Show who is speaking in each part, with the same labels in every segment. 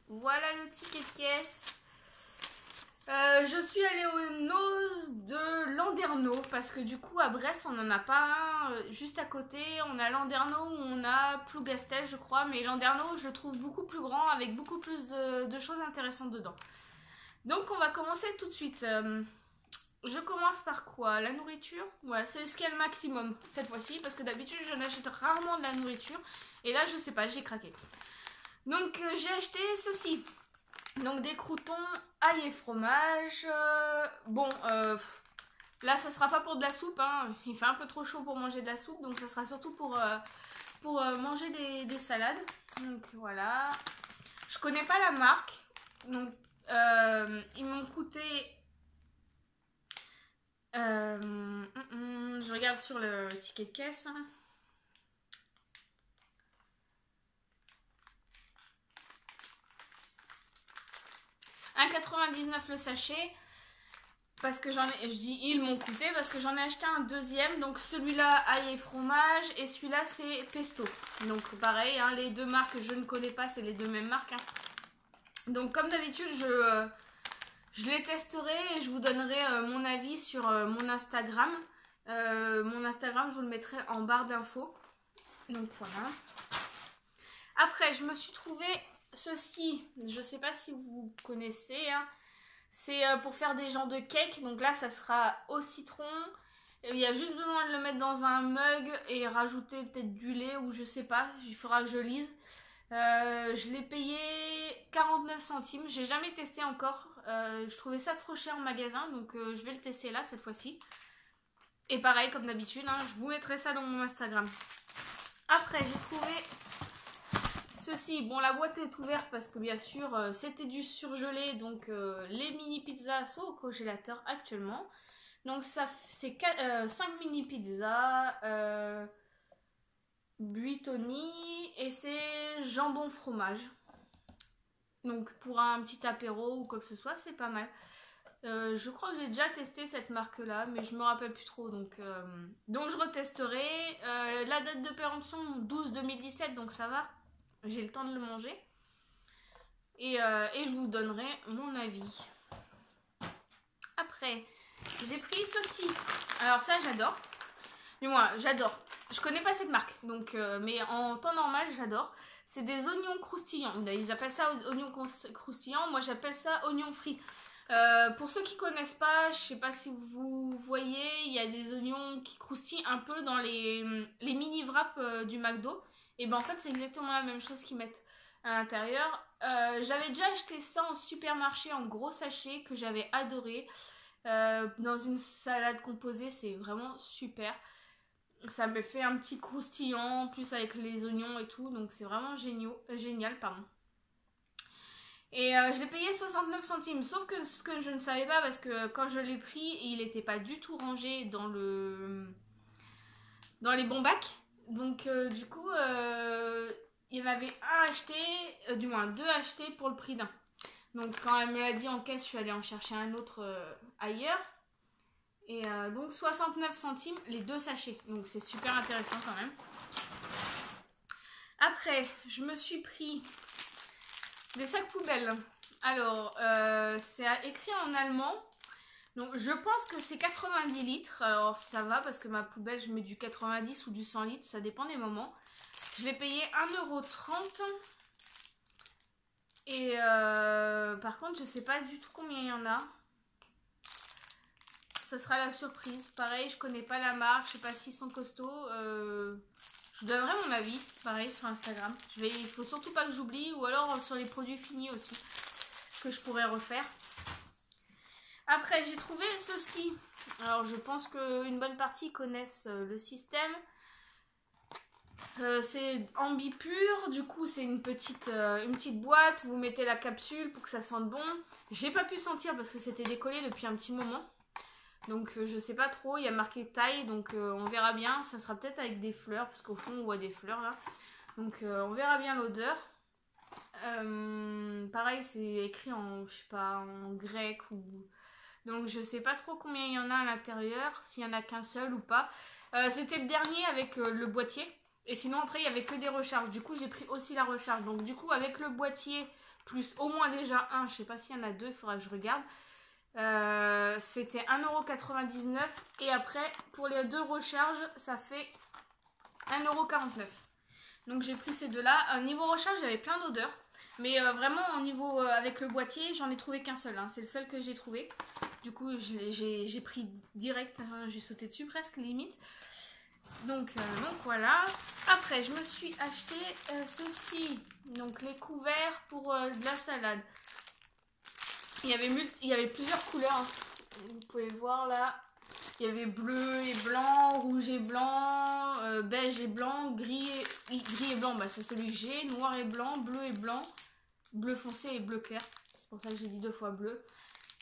Speaker 1: Voilà le ticket de caisse. Je suis allée aux noces de Landerneau parce que du coup à Brest on n'en a pas un juste à côté. On a Landerneau où on a Plougastel je crois, mais Landerneau je le trouve beaucoup plus grand avec beaucoup plus de choses intéressantes dedans. Donc on va commencer tout de suite. Je commence par quoi? La nourriture? Ouais, c'est ce qu'il y a le maximum cette fois-ci parce que d'habitude je n'achète rarement de la nourriture et là je sais pas, j'ai craqué. Donc j'ai acheté ceci. Donc des croûtons, ail et fromage. Là ça sera pas pour de la soupe, hein. Il fait un peu trop chaud pour manger de la soupe, donc ça sera surtout pour manger des salades. Donc voilà. Je connais pas la marque, donc ils m'ont coûté. Je regarde sur le ticket de caisse. 1,99 le sachet. Parce que j'en ai, je dis ils m'ont coûté parce que j'en ai acheté un deuxième. Donc celui-là ail et fromage et celui-là c'est pesto. Donc pareil, hein, les deux marques que je ne connais pas, c'est les deux mêmes marques. Hein. Donc comme d'habitude, je les testerai et je vous donnerai mon avis sur mon Instagram. Mon Instagram, je vous le mettrai en barre d'infos. Donc voilà. Après, je me suis trouvé ceci. Je sais pas si vous connaissez. Hein. C'est pour faire des genres de cake. Donc là, ça sera au citron. Il y a juste besoin de le mettre dans un mug et rajouter peut-être du lait ou je sais pas. Il faudra que je lise. Je l'ai payé 49 centimes. J'ai jamais testé encore. Je trouvais ça trop cher en magasin. Donc je vais le tester là cette fois-ci. Et pareil, comme d'habitude, hein, je vous mettrai ça dans mon Instagram. Après, j'ai trouvé ceci. Bon, la boîte est ouverte parce que bien sûr, c'était du surgelé. Donc, les mini pizzas sont au congélateur actuellement. Donc, ça c'est 5 mini pizzas, buitoni et c'est jambon fromage. Donc, pour un petit apéro ou quoi que ce soit, c'est pas mal. Je crois que j'ai déjà testé cette marque là mais je me rappelle plus trop donc je retesterai. La date de péremption 12-2017 donc ça va, j'ai le temps de le manger et je vous donnerai mon avis. Après j'ai pris ceci, alors ça j'adore, mais moi j'adore, je connais pas cette marque donc mais en temps normal j'adore. C'est des oignons croustillants, ils appellent ça oignons croustillants, moi j'appelle ça oignons frits. Pour ceux qui connaissent pas, je sais pas si vous voyez, il y a des oignons qui croustillent un peu dans les mini wraps du McDo. Et ben en fait c'est exactement la même chose qu'ils mettent à l'intérieur. J'avais déjà acheté ça en supermarché en gros sachet que j'avais adoré. Dans une salade composée, c'est vraiment super. Ça me fait un petit croustillant, en plus avec les oignons et tout, donc c'est vraiment génial, pardon. Et je l'ai payé 69 centimes, sauf que ce que je ne savais pas, parce que quand je l'ai pris, il n'était pas du tout rangé dans les bons bacs. Donc du coup, il y en avait un acheté, du moins deux achetés pour le prix d'un. Donc quand elle me l'a dit en caisse, je suis allée en chercher un autre ailleurs. Et donc 69 centimes les deux sachets. Donc c'est super intéressant quand même. Après, je me suis pris des sacs poubelles. Alors, c'est écrit en allemand. Donc, je pense que c'est 90 litres. Alors, ça va parce que ma poubelle, je mets du 90 ou du 100 litres. Ça dépend des moments. Je l'ai payé 1,30 €. Et par contre, je sais pas du tout combien il y en a. Ça sera la surprise. Pareil, je connais pas la marque. Je sais pas s'ils sont costauds. Je donnerai mon avis, pareil, sur Instagram. Il faut surtout pas que j'oublie, ou alors sur les produits finis aussi, que je pourrais refaire. Après, j'ai trouvé ceci. Alors, je pense qu'une bonne partie connaissent le système. C'est Ambipur, du coup, c'est une petite boîte où vous mettez la capsule pour que ça sente bon. J'ai pas pu sentir parce que c'était décollé depuis un petit moment. Donc je sais pas trop, il y a marqué taille, donc on verra bien. Ça sera peut-être avec des fleurs, parce qu'au fond on voit des fleurs là. Donc on verra bien l'odeur. Pareil, c'est écrit en, je sais pas, en grec ou... Donc je sais pas trop combien il y en a à l'intérieur, s'il y en a qu'un seul ou pas. C'était le dernier avec le boîtier. Et sinon après il y avait que des recharges. Du coup j'ai pris aussi la recharge. Donc du coup avec le boîtier plus au moins déjà un, je sais pas s'il y en a deux, il faudra que je regarde. C'était 1,99 € et après pour les deux recharges ça fait 1,49 €. Donc j'ai pris ces deux là. Niveau recharge j'avais plein d'odeurs, mais vraiment au niveau avec le boîtier j'en ai trouvé qu'un seul, hein. C'est le seul que j'ai trouvé. Du coup j'ai pris direct, hein, j'ai sauté dessus presque limite. Donc voilà. Après je me suis acheté ceci, donc les couverts pour de la salade. Il y avait plusieurs couleurs, hein. Vous pouvez voir là. Il y avait bleu et blanc, rouge et blanc, beige et blanc, gris et blanc. Bah, c'est celui que j'ai. Noir et blanc, bleu foncé et bleu clair. C'est pour ça que j'ai dit deux fois bleu.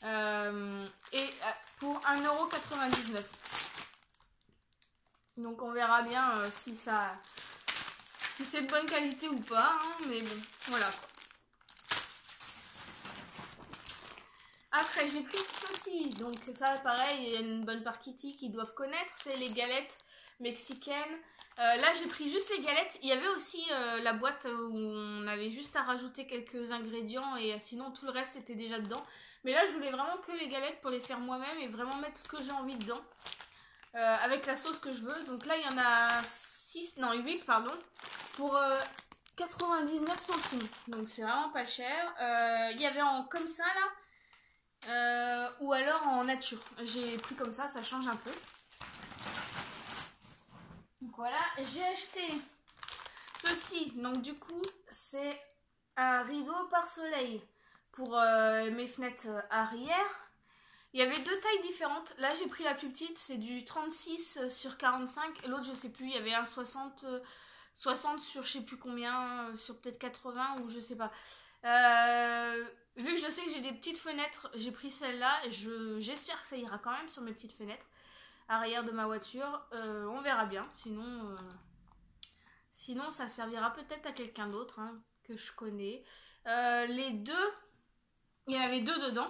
Speaker 1: Et pour 1,99 €. Donc on verra bien si c'est de bonne qualité ou pas. Hein, mais bon, voilà. Après j'ai pris ceci, donc ça pareil, il y a une bonne partie qui doivent connaître, c'est les galettes mexicaines. Là j'ai pris juste les galettes, il y avait aussi la boîte où on avait juste à rajouter quelques ingrédients et sinon tout le reste était déjà dedans. Mais là je voulais vraiment que les galettes pour les faire moi-même et vraiment mettre ce que j'ai envie dedans. Avec la sauce que je veux, donc là il y en a 8 pardon, pour 99 centimes, donc c'est vraiment pas cher. Il y avait en comme ça là. Ou alors en nature. J'ai pris comme ça change un peu. Donc voilà, j'ai acheté ceci. Donc du coup, c'est un rideau par soleil pour mes fenêtres arrière. Il y avait deux tailles différentes. Là, j'ai pris la plus petite, c'est du 36 sur 45. Et l'autre, je sais plus, il y avait un 60 sur je sais plus combien, sur peut-être 80 ou je sais pas. Vu que je sais que j'ai des petites fenêtres, j'ai pris celle-là. J'espère que ça ira quand même sur mes petites fenêtres arrière de ma voiture. On verra bien. Sinon ça servira peut-être à quelqu'un d'autre, hein, que je connais. Les deux, il y en avait deux dedans.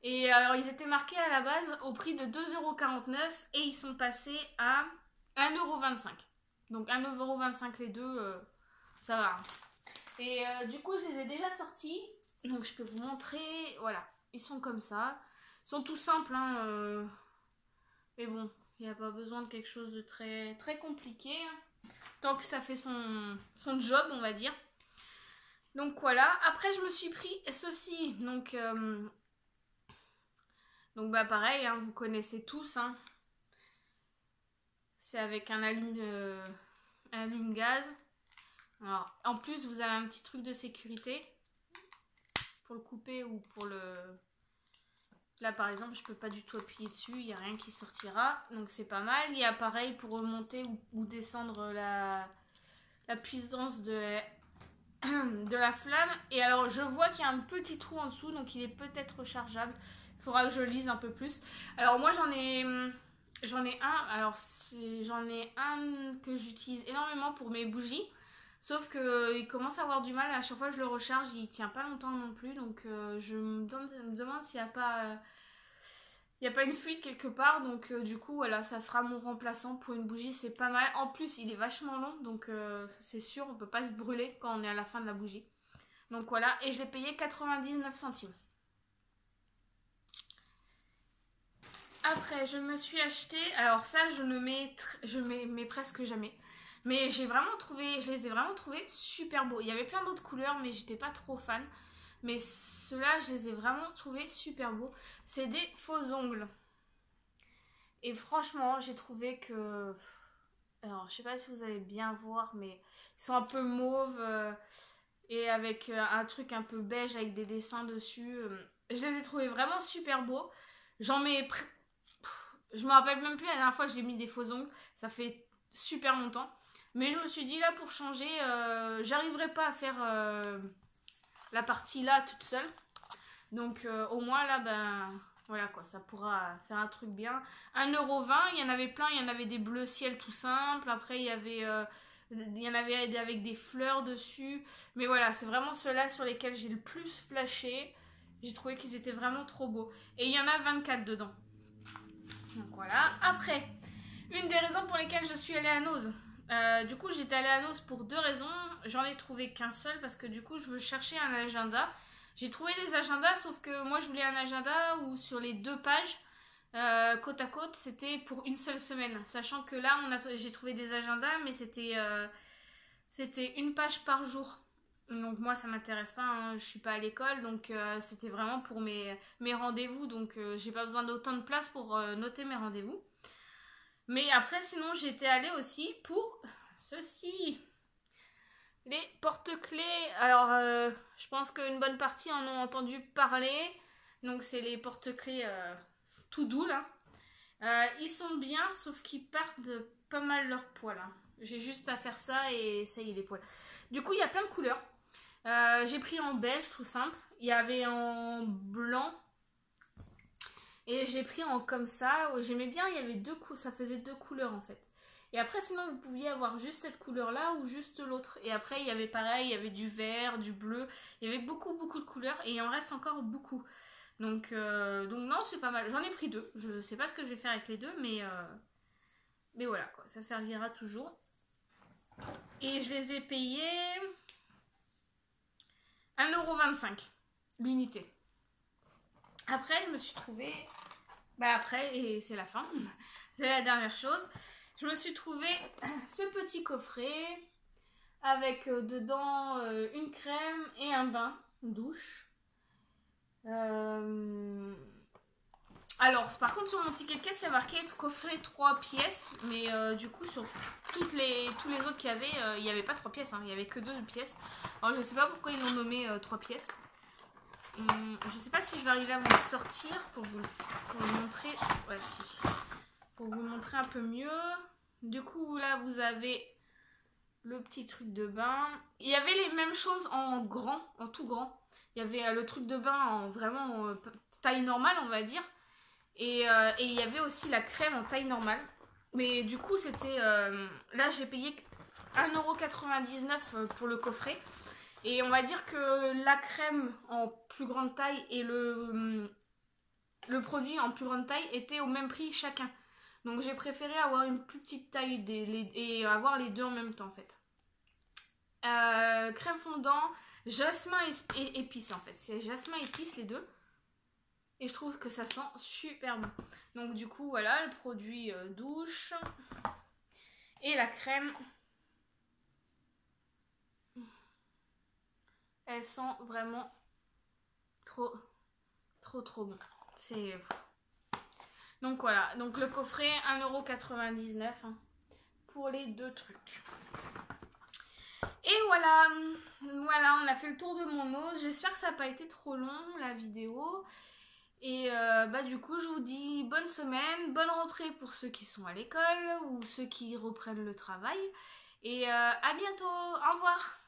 Speaker 1: Et alors ils étaient marqués à la base au prix de 2,49 € et ils sont passés à 1,25 €. Donc 1,25 € les deux, ça va. Et du coup je les ai déjà sortis. Donc je peux vous montrer, voilà, ils sont comme ça. Ils sont tout simples, hein, mais bon, il n'y a pas besoin de quelque chose de très, très compliqué. Hein, tant que ça fait son job, on va dire. Donc voilà, après je me suis pris ceci. Donc bah pareil, hein, vous connaissez tous. Hein. C'est avec un allume-gaz. Alors, en plus, vous avez un petit truc de sécurité. Pour le couper ou pour le... Là par exemple je peux pas du tout appuyer dessus, il n'y a rien qui sortira, donc c'est pas mal. Il y a pareil pour remonter ou descendre la puissance de la flamme. Et alors je vois qu'il y a un petit trou en dessous, donc il est peut-être rechargeable. Il faudra que je lise un peu plus. Alors moi j'en ai un, alors j'en ai un que j'utilise énormément pour mes bougies. Sauf qu'il commence à avoir du mal, à chaque fois que je le recharge, il tient pas longtemps non plus. Donc je me demande s'il n'y a pas une fuite quelque part. Donc du coup voilà, ça sera mon remplaçant pour une bougie, c'est pas mal. En plus il est vachement long, donc c'est sûr on peut pas se brûler quand on est à la fin de la bougie. Donc voilà, et je l'ai payé 99 centimes. Après je me suis acheté, alors ça je mets presque jamais. Mais je les ai vraiment trouvés super beaux. Il y avait plein d'autres couleurs, mais j'étais pas trop fan. Mais ceux-là, je les ai vraiment trouvés super beaux. C'est des faux ongles. Et franchement, j'ai trouvé que... Alors, je sais pas si vous allez bien voir, mais ils sont un peu mauves. Et avec un truc un peu beige avec des dessins dessus. Je les ai trouvés vraiment super beaux. J'en mets... Je me rappelle même plus la dernière fois que j'ai mis des faux ongles. Ça fait super longtemps. Mais je me suis dit là pour changer, j'arriverai pas à faire la partie là toute seule. Donc au moins là, ben voilà quoi, ça pourra faire un truc bien. 1,20 €, il y en avait plein, il y en avait des bleus ciel tout simple. Après il y en avait avec des fleurs dessus. Mais voilà, c'est vraiment ceux-là sur lesquels j'ai le plus flashé. J'ai trouvé qu'ils étaient vraiment trop beaux. Et il y en a 24 dedans. Donc voilà. Après, une des raisons pour lesquelles je suis allée à Nose. Du coup, j'étais allée à Nos pour 2 raisons. J'en ai trouvé qu'un seul parce que du coup, je veux chercher un agenda. J'ai trouvé des agendas, sauf que moi, je voulais un agenda où sur les 2 pages, côte à côte, c'était pour une seule semaine. Sachant que là, j'ai trouvé des agendas, mais c'était 1 page par jour. Donc moi, ça m'intéresse pas, hein. Je suis pas à l'école, donc c'était vraiment pour mes rendez-vous. Donc j'ai pas besoin d'autant de place pour noter mes rendez-vous. Mais après, sinon, j'étais allée aussi pour ceci. Les porte-clés. Alors, je pense qu'une bonne partie en ont entendu parler. Donc, c'est les porte-clés tout doux, là. Ils sont bien, sauf qu'ils perdent pas mal leur poil. Hein. J'ai juste à faire ça et ça y est, les poils. Du coup, il y a plein de couleurs. J'ai pris en beige, tout simple. Il y avait en blanc. Et j'ai pris en comme ça. J'aimais bien, il y avait 2 ça faisait 2 couleurs en fait. Et après, sinon, vous pouviez avoir juste cette couleur-là ou juste l'autre. Et après, il y avait pareil, il y avait du vert, du bleu. Il y avait beaucoup, beaucoup de couleurs. Et il en reste encore beaucoup. Donc non, c'est pas mal. J'en ai pris 2. Je sais pas ce que je vais faire avec les 2, mais voilà, quoi. Ça servira toujours. Et je les ai payés 1,25 € l'unité. Après, je me suis trouvée... après, et c'est la fin, c'est la dernière chose. Je me suis trouvé ce petit coffret avec dedans une crème et un bain douche. Alors, par contre, sur mon ticket de caisse, il y a marqué coffret 3 pièces. Mais du coup, sur tous les autres qu'il y avait, il n'y avait pas 3 pièces. Hein, il n'y avait que 2 pièces. Alors, je sais pas pourquoi ils l'ont nommé 3 pièces. Je sais pas si je vais arriver à vous le sortir pour vous montrer. Ouais, si. Pour vous montrer un peu mieux. Du coup, là, vous avez le petit truc de bain. Il y avait les mêmes choses en grand, en tout grand. Il y avait le truc de bain en vraiment taille normale, on va dire. Et il y avait aussi la crème en taille normale. Mais du coup, c'était... là, j'ai payé 1,99 € pour le coffret. Et on va dire que la crème en plus grande taille et le produit en plus grande taille étaient au même prix chacun. Donc j'ai préféré avoir une plus petite taille et avoir les 2 en même temps en fait. Crème fondant, jasmin et épice en fait. C'est jasmin et épice les 2. Et je trouve que ça sent super bon. Donc du coup voilà le produit douche. Et la crème. Elle sent vraiment trop bon. C'est... Donc voilà, donc le coffret 1,99 € hein, pour les 2 trucs. Et voilà, on a fait le tour de mon os. J'espère que ça n'a pas été trop long la vidéo. Et du coup, je vous dis bonne semaine, bonne rentrée pour ceux qui sont à l'école ou ceux qui reprennent le travail. Et à bientôt, au revoir.